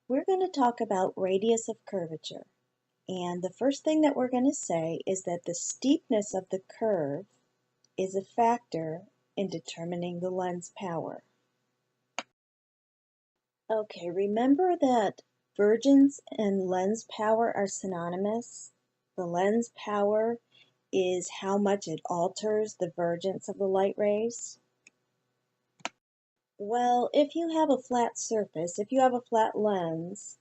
We're going to talk about radius of curvature. And the first thing that we're going to say is that the steepness of the curve is a factor in determining the lens power. Okay, remember that vergence and lens power are synonymous. The lens power is how much it alters the vergence of the light rays. Well, if you have a flat surface, if you have a flat lens,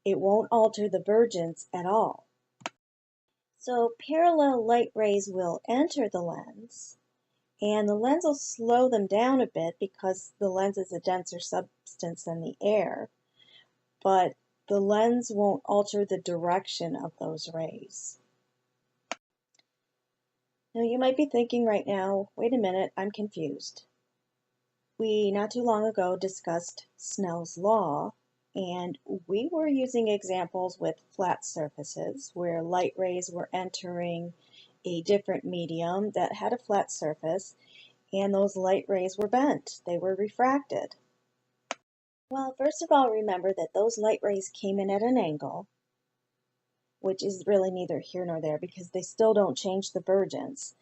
it won't alter the vergence at all. So parallel light rays will enter the lens, and the lens will slow them down a bit because the lens is a denser substance than the air, but the lens won't alter the direction of those rays. Now you might be thinking right now, wait a minute, I'm confused. We not too long ago discussed Snell's law, and we were using examples with flat surfaces where light rays were entering a different medium that had a flat surface, and those light rays were bent. They were refracted. Well, first of all, remember that those light rays came in at an angle, which is really neither here nor there because they still don't change the vergence.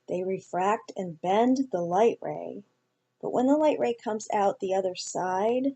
They refract and bend the light ray, but when the light ray comes out the other side,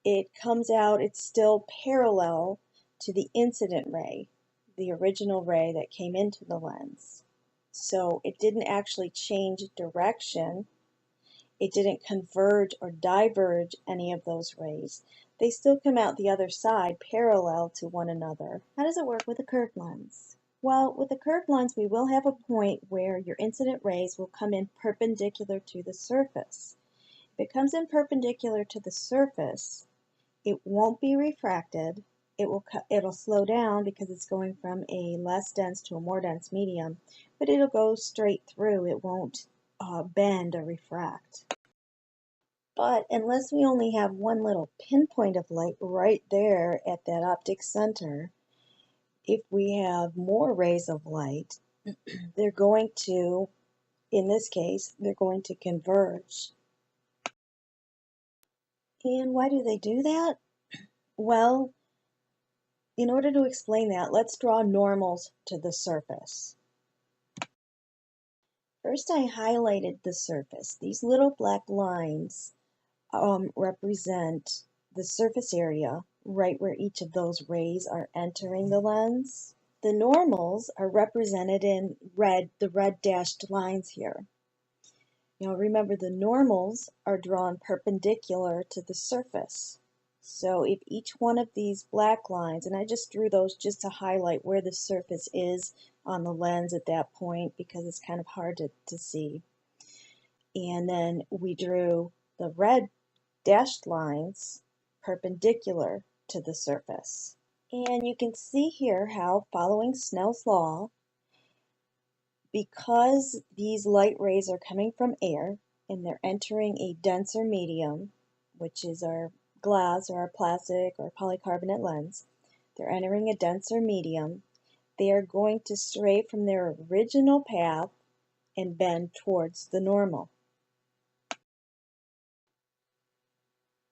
it's still parallel to the incident ray, the original ray that came into the lens. So it didn't actually change direction. It didn't converge or diverge any of those rays. They still come out the other side parallel to one another. How does it work with a curved lens? Well, with a curved lens, we will have a point where your incident rays will come in perpendicular to the surface. If it comes in perpendicular to the surface, it won't be refracted. It'll slow down because it's going from a less dense to a more dense medium, but it'll go straight through. It won't bend or refract. But unless we only have one little pinpoint of light right there at that optic center, if we have more rays of light, they're going to, in this case, they're going to converge. And why do they do that? Well, in order to explain that, let's draw normals to the surface. First, I highlighted the surface. These little black lines represent the surface area right where each of those rays are entering the lens. The normals are represented in red, the red dashed lines here. Now remember, the normals are drawn perpendicular to the surface. So if each one of these black lines, and I just drew those just to highlight where the surface is on the lens at that point because it's kind of hard to see. And then we drew the red dashed lines perpendicular to the surface. And you can see here how, following Snell's law, because these light rays are coming from air and they're entering a denser medium, which is our glass or our plastic or polycarbonate lens, they're entering a denser medium, they are going to stray from their original path and bend towards the normal.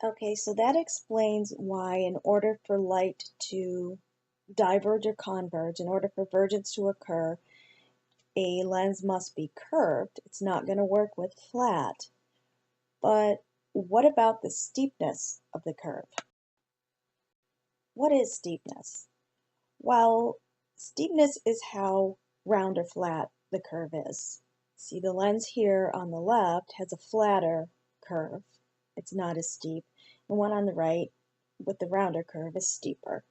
Okay, so that explains why in order for light to diverge or converge, in order for vergence to occur, a lens must be curved. It's not going to work with flat. But what about the steepness of the curve? What is steepness? Well, steepness is how round or flat the curve is. See, the lens here on the left has a flatter curve. It's not as steep. The one on the right with the rounder curve is steeper.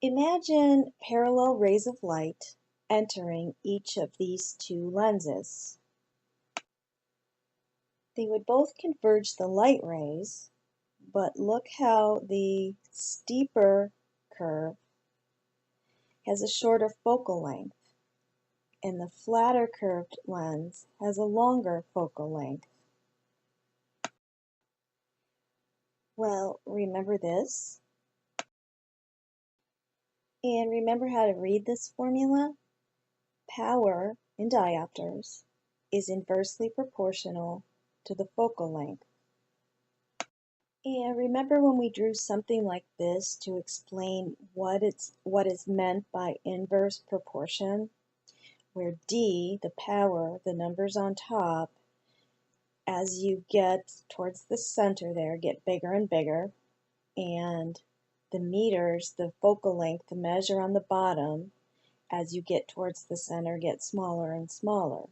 Imagine parallel rays of light entering each of these two lenses. They would both converge the light rays, but look how the steeper curve has a shorter focal length, and the flatter curved lens has a longer focal length. Well, remember this, and remember how to read this formula. Power in diopters is inversely proportional to the focal length. And remember when we drew something like this to explain what is meant by inverse proportion, where D, the power, the numbers on top, as you get towards the center there, get bigger and bigger, and the meters, the focal length, the measure on the bottom, as you get towards the center, get smaller and smaller.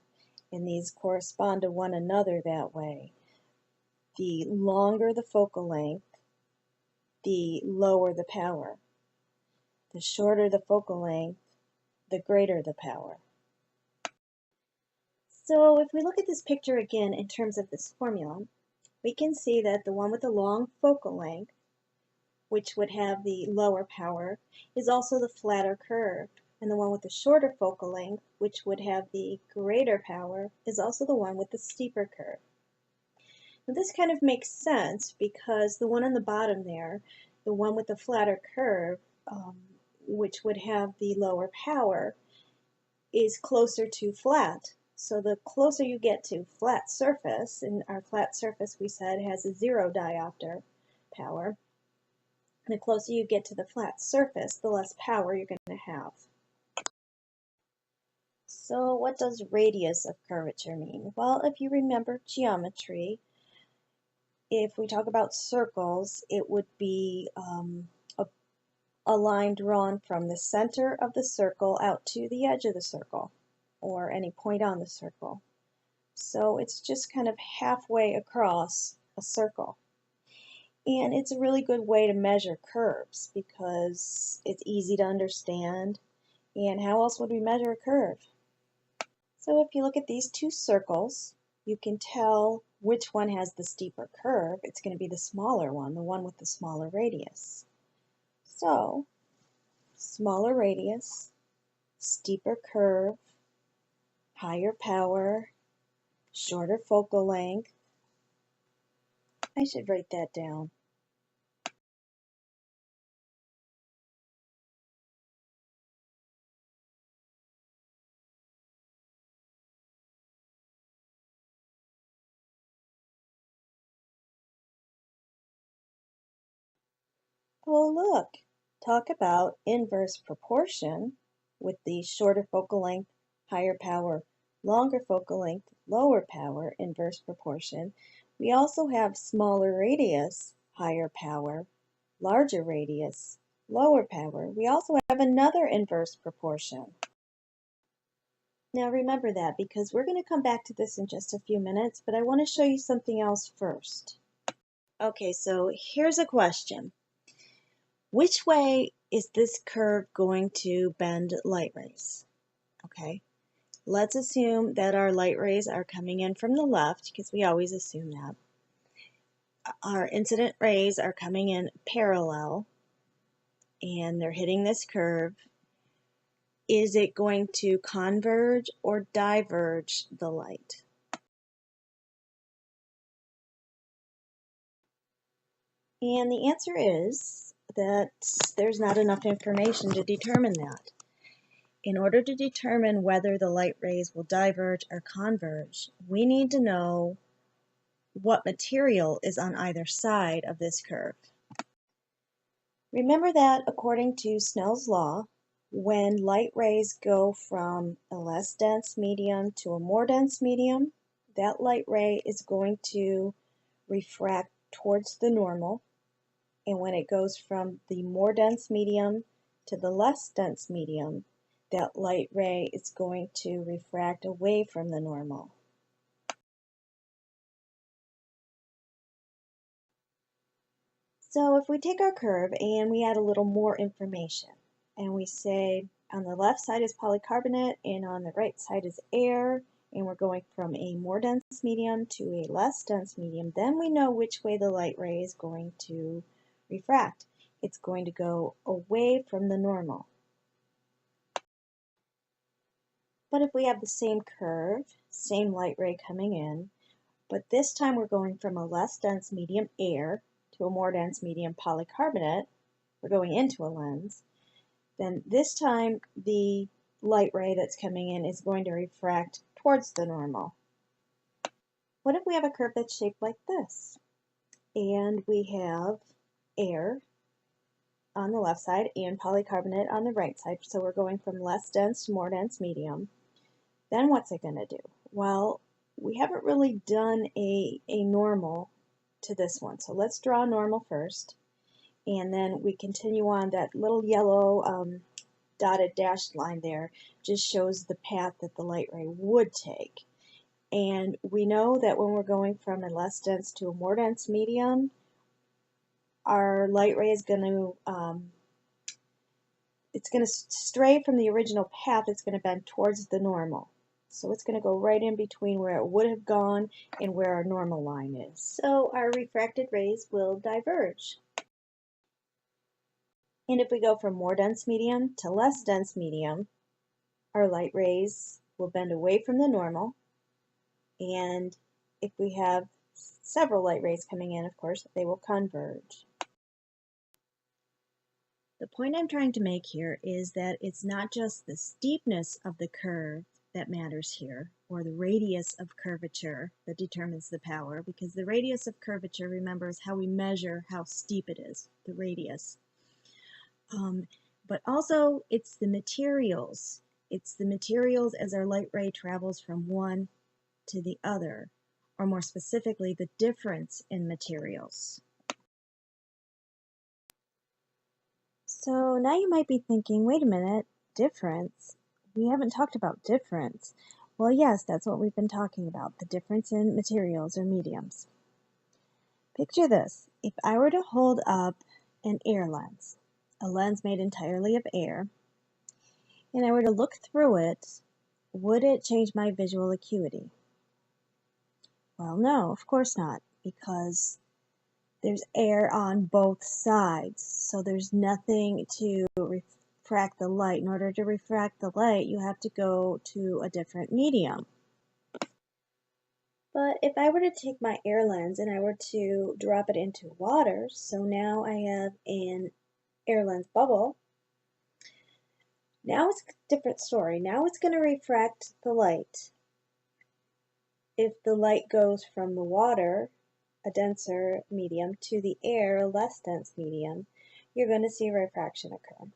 And these correspond to one another that way. The longer the focal length, the lower the power. The shorter the focal length, the greater the power. So if we look at this picture again in terms of this formula, we can see that the one with the long focal length, which would have the lower power, is also the flatter curve. And the one with the shorter focal length, which would have the greater power, is also the one with the steeper curve. Now this kind of makes sense because the one on the bottom there, the one with the flatter curve, which would have the lower power, is closer to flat. So the closer you get to flat surface, and our flat surface we said has a 0 diopter power, the closer you get to the flat surface, the less power you're going to have. So what does radius of curvature mean? Well, if you remember geometry, if we talk about circles, it would be a line drawn from the center of the circle out to the edge of the circle, or any point on the circle. So it's just kind of halfway across a circle. And it's a really good way to measure curves because it's easy to understand. And how else would we measure a curve? So if you look at these two circles, you can tell which one has the steeper curve. It's going to be the smaller one, the one with the smaller radius. So, smaller radius, steeper curve, higher power, shorter focal length. I should write that down. Oh, look, talk about inverse proportion with the shorter focal length, higher power, longer focal length, lower power, inverse proportion. We also have smaller radius, higher power, larger radius, lower power. We also have another inverse proportion. Now remember that because we're going to come back to this in just a few minutes, but I want to show you something else first. Okay, so here's a question. Which way is this curve going to bend light rays? Okay, let's assume that our light rays are coming in from the left, because we always assume that. Our incident rays are coming in parallel, and they're hitting this curve. Is it going to converge or diverge the light? And the answer is that there's not enough information to determine that. In order to determine whether the light rays will diverge or converge, we need to know what material is on either side of this curve. Remember that according to Snell's law, when light rays go from a less dense medium to a more dense medium, that light ray is going to refract towards the normal. And when it goes from the more dense medium to the less dense medium, that light ray is going to refract away from the normal. So if we take our curve and we add a little more information, and we say on the left side is polycarbonate and on the right side is air, and we're going from a more dense medium to a less dense medium, then we know which way the light ray is going to refract. It's going to go away from the normal. But if we have the same curve, same light ray coming in, but this time we're going from a less dense medium, air, to a more dense medium, polycarbonate, we're going into a lens, then this time the light ray that's coming in is going to refract towards the normal. What if we have a curve that's shaped like this? and we have air on the left side and polycarbonate on the right side. So we're going from less dense to more dense medium. Then what's it going to do? Well, we haven't really done a normal to this one. So let's draw normal first, and then we continue on. That little yellow dotted dashed line there just shows the path that the light ray would take. And we know that when we're going from a less dense to a more dense medium, our light ray is going to stray from the original path. It's going to bend towards the normal. So it's going to go right in between where it would have gone and where our normal line is. So our refracted rays will diverge. And if we go from more dense medium to less dense medium, our light rays will bend away from the normal. And if we have several light rays coming in, of course, they will converge. The point I'm trying to make here is that it's not just the steepness of the curve that matters here, or the radius of curvature that determines the power, because the radius of curvature, remember, is how we measure how steep it is, the radius. But also it's the materials. It's the materials as our light ray travels from one to the other, or more specifically, the difference in materials. So now you might be thinking, wait a minute, difference? We haven't talked about difference. Well, yes, that's what we've been talking about, the difference in materials or mediums. Picture this. If I were to hold up an air lens, a lens made entirely of air, and I were to look through it, would it change my visual acuity? Well, no, of course not, because there's air on both sides, so there's nothing to refract the light. In order to refract the light, you have to go to a different medium. But if I were to take my air lens and I were to drop it into water, so now I have an air lens bubble, now it's a different story. Now it's going to refract the light. If the light goes from the water, a denser medium, to the air, a less dense medium, you're going to see refraction occur.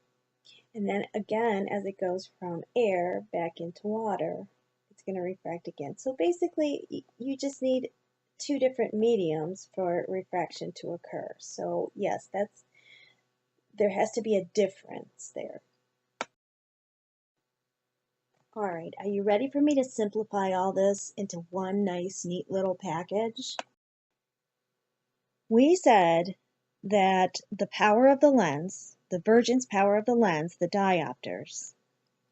And then again, as it goes from air back into water, it's going to refract again. So basically, you just need two different mediums for refraction to occur. So yes, there has to be a difference there. All right, are you ready for me to simplify all this into one nice, neat little package? We said that the power of the lens, the Vergence power of the lens, the diopters,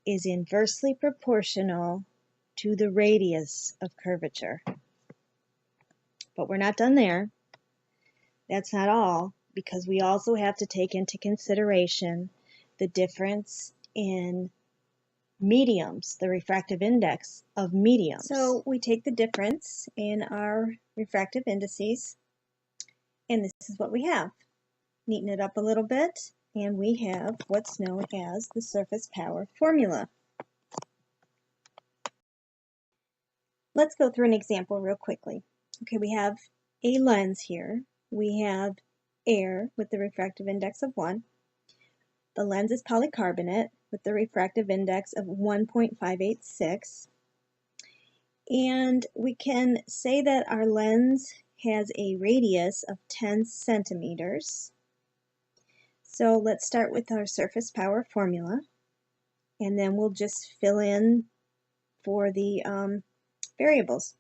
is inversely proportional to the radius of curvature. But we're not done there. That's not all, because we also have to take into consideration the difference in mediums, the refractive index of mediums. So we take the difference in our refractive indices, and this is what we have. Neaten it up a little bit, and we have what's known as the surface power formula. Let's go through an example real quickly. Okay, we have a lens here. We have air with the refractive index of 1. The lens is polycarbonate with the refractive index of 1.586. And we can say that our lens has a radius of 10 centimeters. So let's start with our surface power formula, and then we'll just fill in for the variables.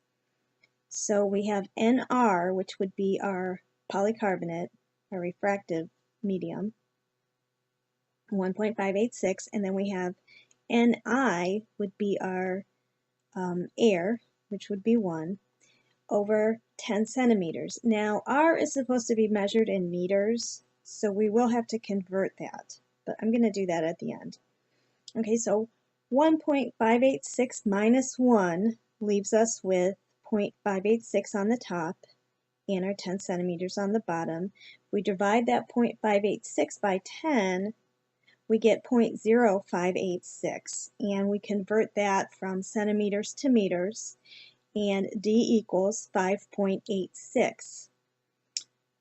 So we have NR, which would be our polycarbonate, our refractive medium, 1.586, and then we have Ni would be our air, which would be 1, over 10 centimeters. Now, R is supposed to be measured in meters, so we will have to convert that, but I'm going to do that at the end. Okay, so 1.586 minus 1 leaves us with 0.586 on the top and our 10 centimeters on the bottom. We divide that 0.586 by 10, we get 0.0586, and we convert that from centimeters to meters, and D equals 5.86.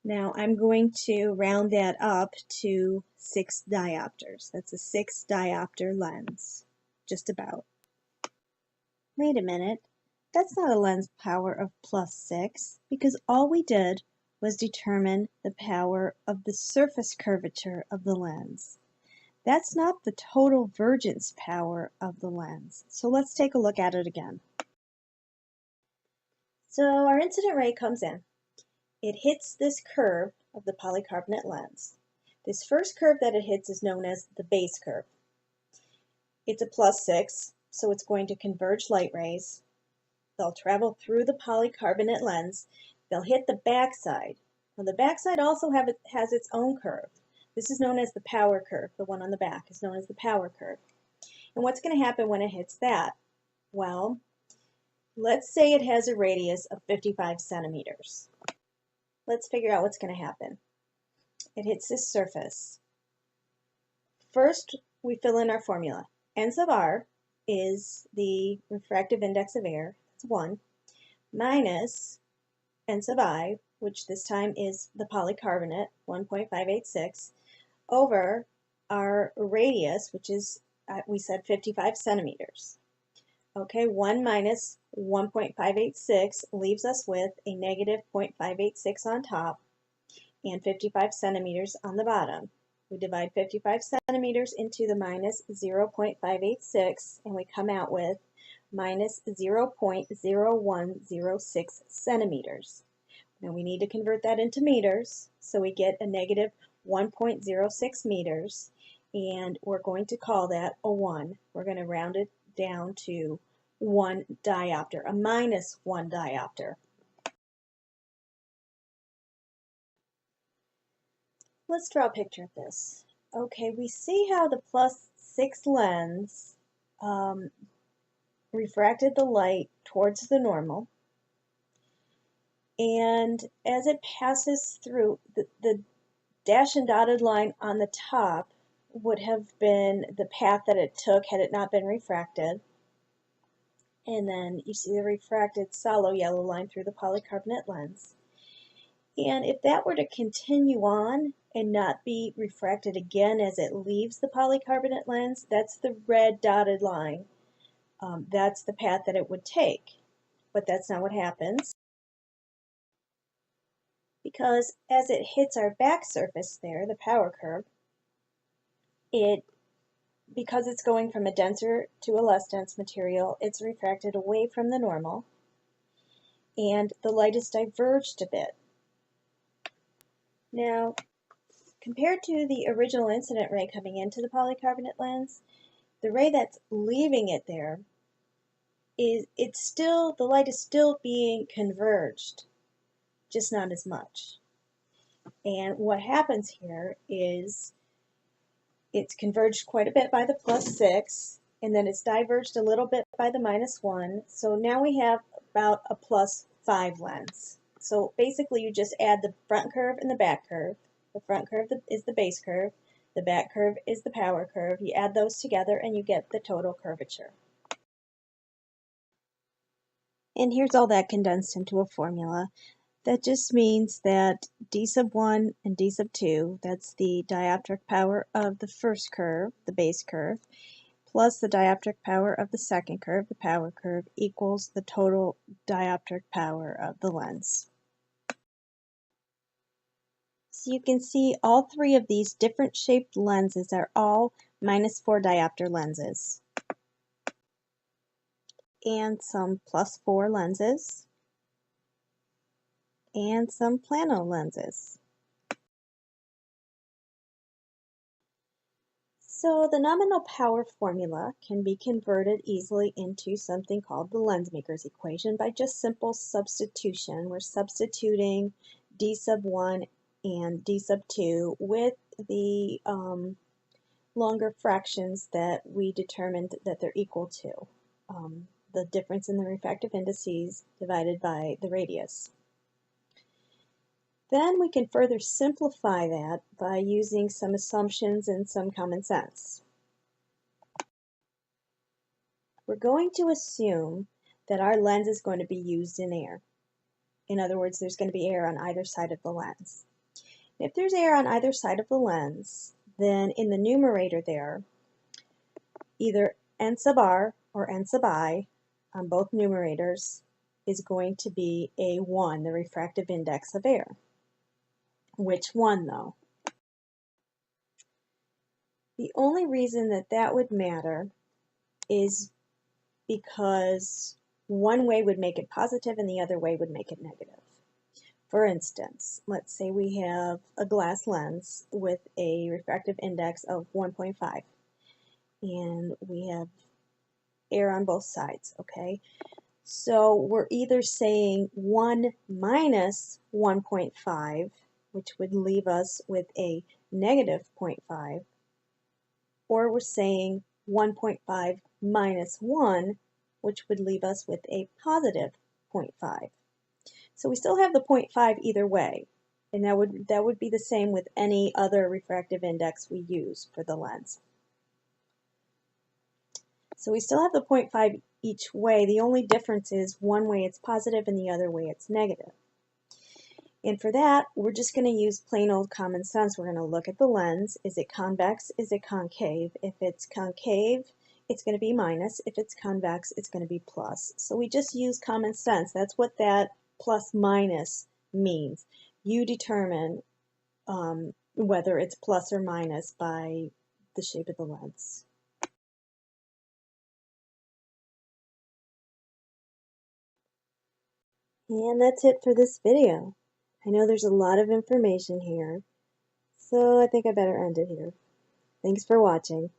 Now I'm going to round that up to 6 diopters. That's a 6 diopter lens, just about. Wait a minute, that's not a lens power of +6 because all we did was determine the power of the surface curvature of the lens. That's not the total vergence power of the lens. So let's take a look at it again. So our incident ray comes in. It hits this curve of the polycarbonate lens. This first curve that it hits is known as the base curve. It's a +6, so it's going to converge light rays. They'll travel through the polycarbonate lens. They'll hit the backside. Now the backside also has its own curve. This is known as the power curve. The one on the back is known as the power curve. And what's going to happen when it hits that? Well, let's say it has a radius of 55 centimeters. Let's figure out what's going to happen. It hits this surface. First, we fill in our formula. N sub r is the refractive index of air, that's 1, minus N sub I, which this time is the polycarbonate, 1.586, over our radius, which is, we said 55 centimeters. Okay, 1 minus 1.586 leaves us with a negative 0.586 on top and 55 centimeters on the bottom. We divide 55 centimeters into the minus 0.586 and we come out with minus 0.0106 centimeters. Now we need to convert that into meters, so we get a negative 1.06 meters, and we're going to call that a 1. We're going to round it down to 1 diopter, a minus 1 diopter. Let's draw a picture of this. Okay, we see how the +6 lens refracted the light towards the normal, and as it passes through, the dashed and dotted line on the top would have been the path that it took had it not been refracted. And then you see the refracted solid yellow line through the polycarbonate lens. And if that were to continue on and not be refracted again as it leaves the polycarbonate lens, that's the red dotted line. That's the path that it would take. But that's not what happens, because as it hits our back surface there, the power curve, because it's going from a denser to a less dense material, it's refracted away from the normal, and the light is diverged a bit. Now, compared to the original incident ray coming into the polycarbonate lens, the ray that's leaving it there, the light is still being converged, just not as much. And what happens here is it's converged quite a bit by the +6, and then it's diverged a little bit by the -1. So now we have about a +5 lens. So basically you just add the front curve and the back curve. The front curve is the base curve, the back curve is the power curve. You add those together and you get the total curvature. And here's all that condensed into a formula. That just means that d sub 1 and d sub 2, that's the dioptric power of the first curve, the base curve, plus the dioptric power of the second curve, the power curve, equals the total dioptric power of the lens. So you can see all three of these different shaped lenses are all -4 diopter lenses, and some +4 lenses, and some plano lenses. So the nominal power formula can be converted easily into something called the Lensmaker's equation by just simple substitution. We're substituting d sub 1 and d sub 2 with the longer fractions that we determined that they're equal to. The difference in the refractive indices divided by the radius. Then we can further simplify that by using some assumptions and some common sense. We're going to assume that our lens is going to be used in air. In other words, there's going to be air on either side of the lens. If there's air on either side of the lens, then in the numerator there, either n sub r or n sub I on both numerators is going to be A1, the refractive index of air. Which one though? The only reason that that would matter is because one way would make it positive and the other way would make it negative. For instance, let's say we have a glass lens with a refractive index of 1.5 and we have air on both sides, okay? So we're either saying 1 minus 1.5, which would leave us with a negative 0.5, or we're saying 1.5 minus 1, which would leave us with a positive 0.5. So we still have the 0.5 either way, and that would be the same with any other refractive index we use for the lens. So we still have the 0.5 each way. The only difference is one way it's positive and the other way it's negative. And for that, we're just going to use plain old common sense. We're going to look at the lens. Is it convex? Is it concave? If it's concave, it's going to be minus. If it's convex, it's going to be plus. So we just use common sense. That's what that plus minus means. You determine whether it's plus or minus by the shape of the lens. And that's it for this video. I know there's a lot of information here, so I think I better end it here. Thanks for watching.